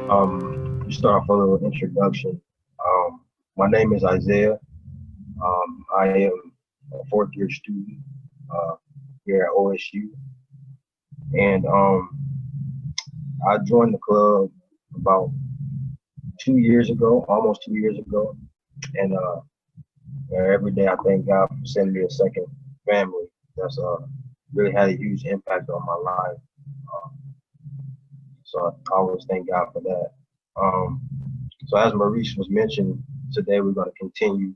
You start off a little introduction. My name is Isaiah. I am a fourth year student uh, here at OSU, and I joined the club about 2 years ago, almost 2 years ago, and every day I thank God for sending me a second family. That's really had a huge impact on my life. Uh, so I always thank God for that. Um, so as Maurice was mentioned, today we're going to continue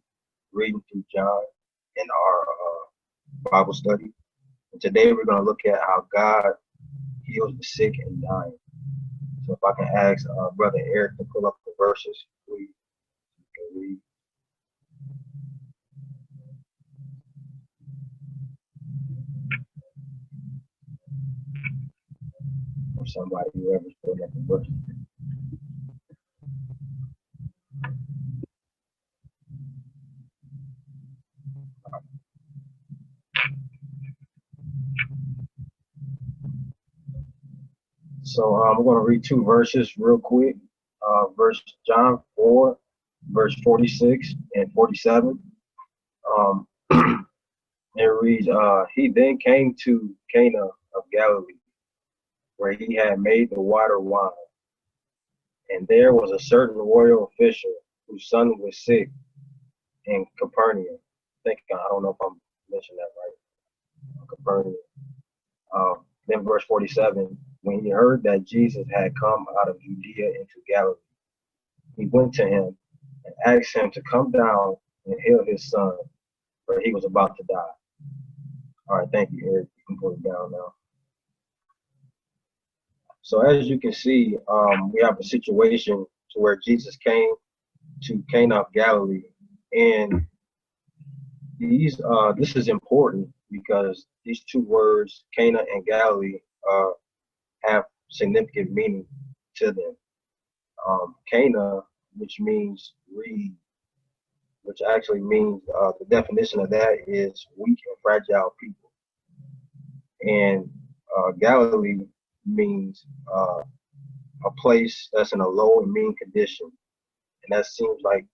reading through John in our Bible study. And today we're going to look at how God heals the sick and dying. So if I can ask Brother Eric to pull up the verses, we can read. Or somebody, whoever's pulling up the verses. So I'm going to read two verses real quick. Verse John 4, verse 46 and 47. Um, it reads, he then came to Cana of Galilee, where he had made the water wine. And there was a certain royal official whose son was sick in Capernaum. I don't know if I'm mentioning that right. Capernaum. Then verse 47, when he heard that Jesus had come out of Judea into Galilee, he went to him and asked him to come down and heal his son, for he was about to die. All right, thank you, Eric. You can put it down now. So as you can see, we have a situation to where Jesus came to Cana of Galilee, and this is important because these two words, Cana and Galilee, have significant meaning to them. Cana, which means reed, which actually means the definition of that is weak and fragile people, and Galilee means a place that's in a low and mean condition, and that seems like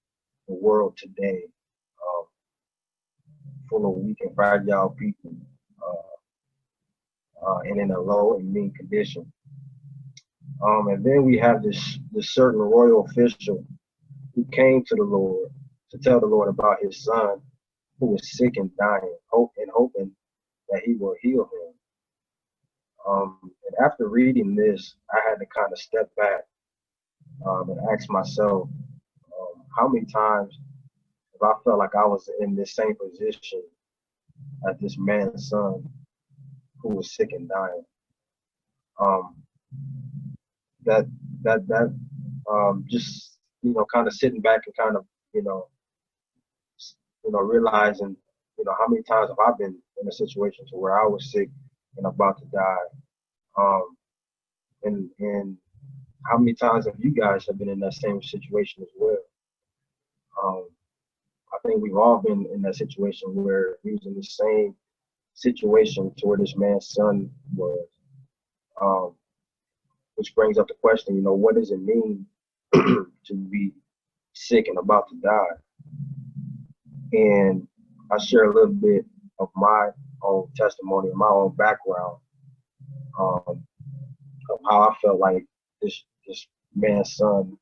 the world today, uh, full of weak and fragile people, and in a low and mean condition. And then we have this certain royal official who came to the Lord to tell the Lord about his son who was sick and dying, hoping that he will heal him. And after reading this, I had to kind of step back and ask myself, how many times have I felt like I was in this same position as this man's son who was sick and dying? Um, that that just kind of sitting back and kind of you know realizing how many times have I been in a situation to where I was sick and about to die, um, and how many times have you guys have been in that same situation as well? Um, I think we've all been in that situation where we was in the same situation to where this man's son was, um, which brings up the question, what does it mean to be sick and about to die? And I share a little bit of my own testimony and my own background, um, of how I felt like this man's son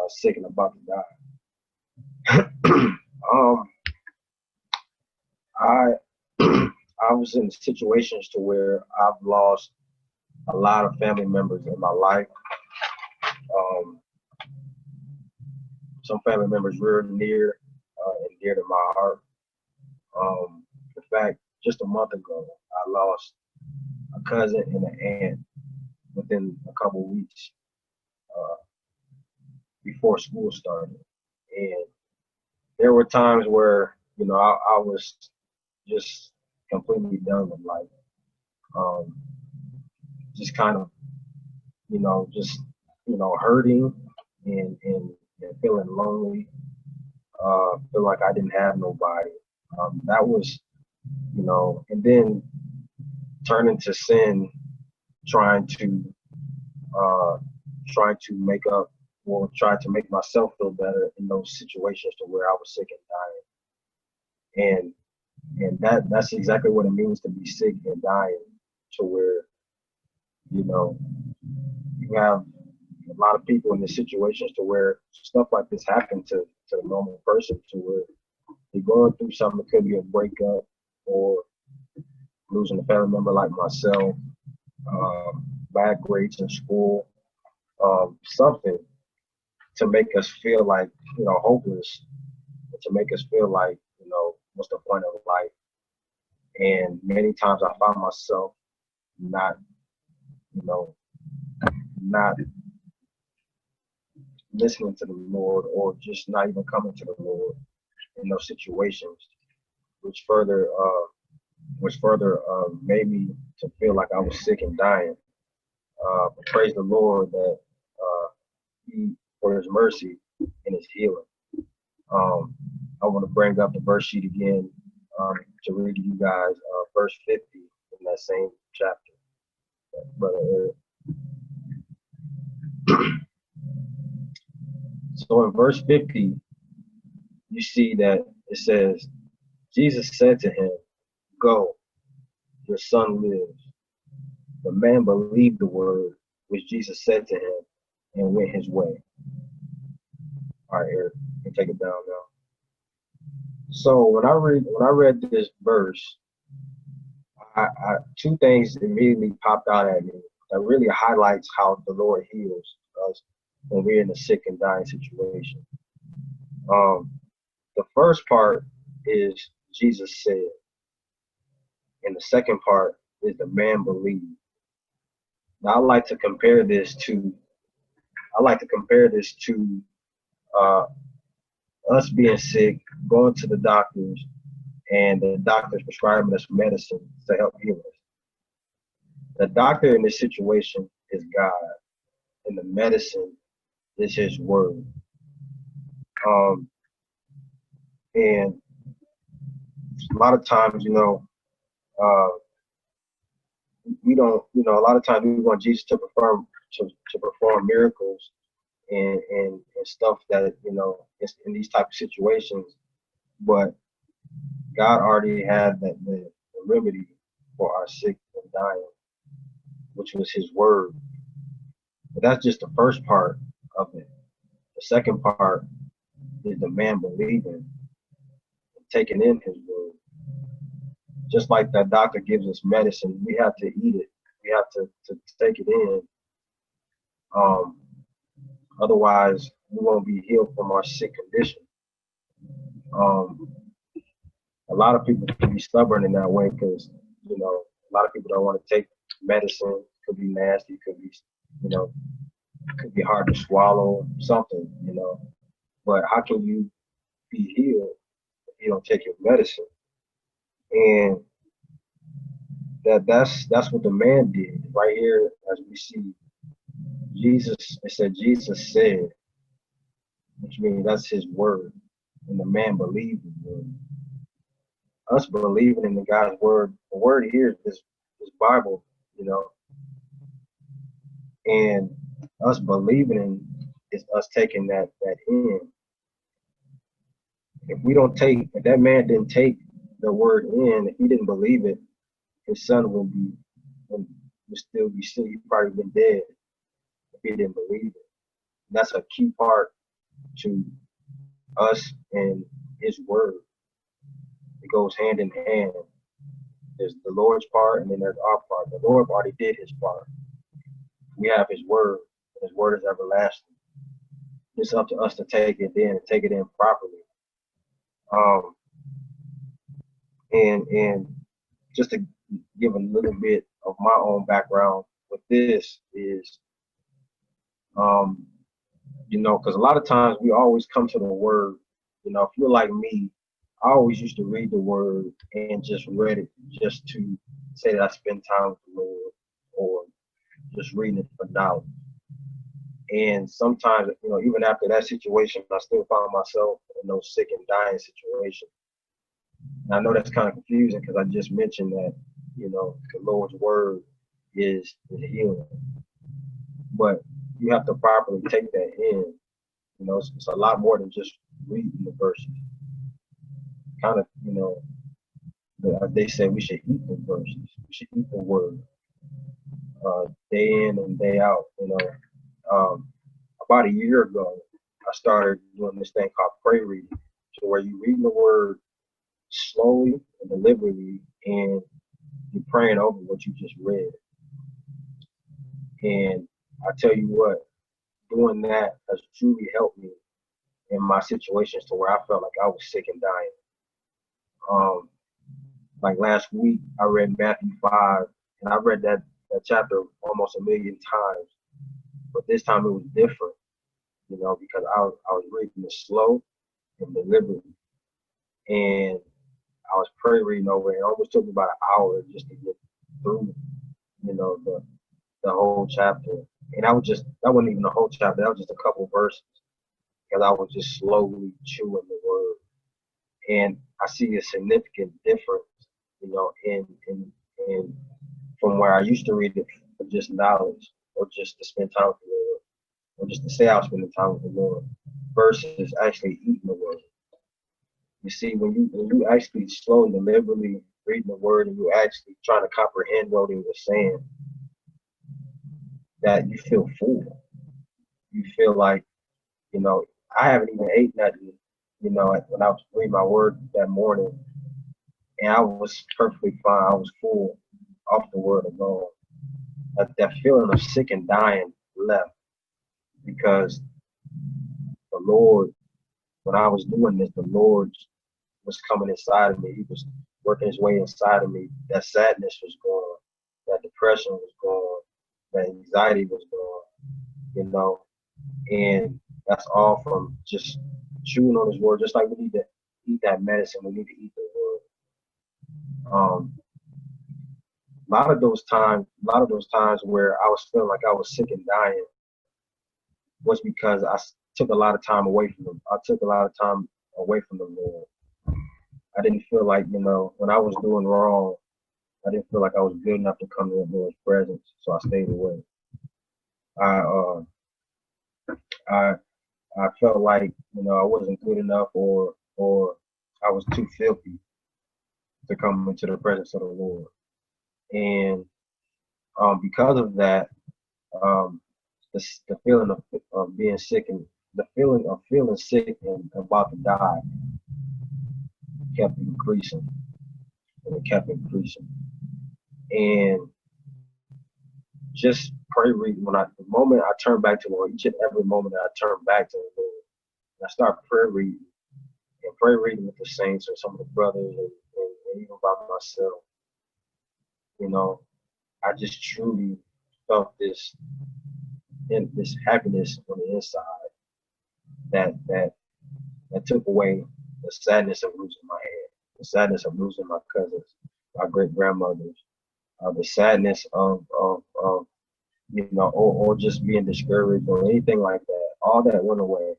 sick and about to die. um, I I was in situations to where I've lost a lot of family members in my life. Um, some family members real near and dear to my heart. In fact, just a month ago, I lost a cousin and an aunt within a couple of weeks uh, before school started. And there were times where, I was just completely done with life. Um, just kind of, just, hurting and feeling lonely, feel like I didn't have nobody. That was, and then turning to sin, trying to uh, trying to make up or try to make myself feel better in those situations to where I was sick and dying. And that's exactly what it means to be sick and dying, to where, you know, you have a lot of people in the situations to where stuff like this happened to the normal person, to where they're going through something. It could be a breakup or losing a family member like myself, bad grades in school, something to make us feel like, hopeless, to make us feel like, what's the point of life? And many times I found myself not, you know, not listening to the Lord, or just not even coming to the Lord in those situations, which further made me to feel like I was sick and dying. But praise the Lord that He, for His mercy and His healing. I want to bring up the verse sheet again, to read to you guys verse 50 in that same chapter, Brother Eric. So in verse 50, you see that it says, Jesus said to him, "Go, your son lives." The man believed the word which Jesus said to him and went his way. All right, Eric, you can take it down now. So when I read this verse, two things immediately popped out at me that really highlights how the Lord heals us when we're in a sick and dying situation. The first part is Jesus said, and the second part is the man believed. Now I like to compare this to us being sick, going to the doctors, and the doctors prescribing us medicine to help heal us. The doctor in this situation is God, and the medicine is His word. And a lot of times, we don't, a lot of times we want Jesus to perform miracles and stuff that, in these type of situations, but God already had the remedy for our sick and dying, which was His word. But that's just the first part of it. The second part is the man believing and taking in His word. Just like that doctor gives us medicine, we have to eat it. We have to take it in. Otherwise, we won't be healed from our sick condition. A lot of people can be stubborn in that way because, a lot of people don't want to take medicine. It could be nasty. It could be, could be hard to swallow, something, But how can you be healed if you don't take your medicine? And that's what the man did right here, as we see. Jesus said, which means that's His word, and the man believed the word. Us believing in the God's word, the word here is this Bible, and us believing in is us taking that in. If that man didn't take the word in, if he didn't believe it, his son would still be sick. He'd probably been dead if he didn't believe it. And that's a key part to us and His word. It goes hand in hand. There's the Lord's part, and then there's our part. The Lord already did His part. We have His word, and His word is everlasting. It's up to us to take it in and take it in properly. And just to give a little bit of my own background with this is, because a lot of times we always come to the word. If you're like me, I always used to read the word and just read it just to say that I spend time with the Lord, or just reading it for knowledge. And sometimes, even after that situation, I still find myself in those sick and dying situations. And I know that's kind of confusing because I just mentioned that, the Lord's word is healing. But you have to properly take that in. You know, it's a lot more than just reading the verses. Kind of, you know, they say we should eat the verses. We should eat the word day in and day out. You know, about a year ago, I started doing this thing called pray reading, so where you read the word slowly and deliberately, and you're praying over what you just read. And I tell you what, doing that has truly helped me in my situations to where I felt like I was sick and dying. Like last week, I read Matthew 5, and I read that chapter almost a million times, but this time it was different, you know, because I was reading it slow and deliberately, and I was prayer reading over it. It almost took me about an hour just to get through, you know, the whole chapter. And that wasn't even the whole chapter. That was just a couple verses, because I was just slowly chewing the word. And I see a significant difference, you know, in from where I used to read it for just knowledge or just to spend time with the Lord or just to say I was spending time with the Lord versus actually eating the word. You see, when you actually slow and deliberately reading the word and you actually trying to comprehend what he was saying, that you feel full. You feel like, you know, I haven't even ate nothing, you know, when I was reading my word that morning, and I was perfectly fine. I was full off the word alone. That feeling of sick and dying left, because the Lord, when I was doing this, the Lord was coming inside of me. He was working his way inside of me. That sadness was gone. That depression was gone. That anxiety was gone, you know. And that's all from just chewing on his word. Just like we need to eat that medicine, we need to eat the word. A lot of those times where I was feeling like I was sick and dying was because I took a lot of time away from them. I took a lot of time away from the Lord. I didn't feel like, you know, when I was doing wrong, I didn't feel like I was good enough to come to the Lord's presence, so I stayed away. I I I felt like, you know, I wasn't good enough, or I was too filthy to come into the presence of the Lord. And because of that, um, the feeling of being sick and the feeling of feeling sick and about to die kept increasing, and it kept increasing. And just pray reading, the moment I turn back to the Lord, each and every moment that I turn back to the Lord, and I start prayer reading and pray reading with the saints or some of the brothers, and even by myself, you know, I just truly felt this happiness on the inside that took away the sadness of losing my head, the sadness of losing my cousins, my great grandmothers, the sadness of you know, or just being discouraged or anything like that. All that went away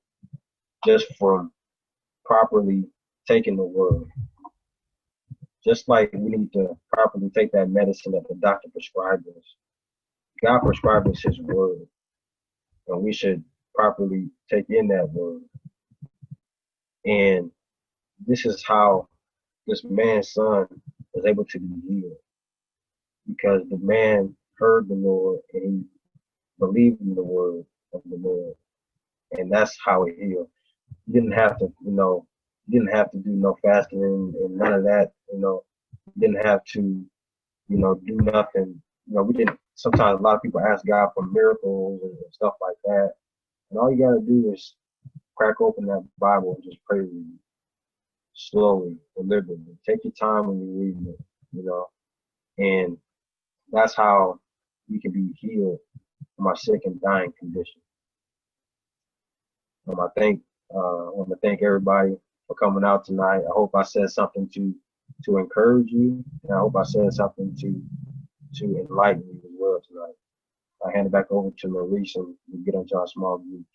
just from properly taking the word. Just like we need to properly take that medicine that the doctor prescribed us. God prescribed us his word, and we should properly take in that word. And this is how this man's son was able to be healed, because the man heard the Lord and he believed in the word of the Lord, and that's how he healed. You didn't have to, you know, you didn't have to do no fasting and none of that, you know. You didn't have to, you know, do nothing. You know, we didn't. Sometimes a lot of people ask God for miracles and stuff like that, and all you gotta do is crack open that Bible and just pray with it slowly, deliberately. Take your time when you're reading it, you know, and that's how we can be healed from our sick and dying condition. I want to thank everybody for coming out tonight. I hope I said something to encourage you, and I hope I said something to enlighten you as well tonight. I hand it back over to Maurice and we get into our small group.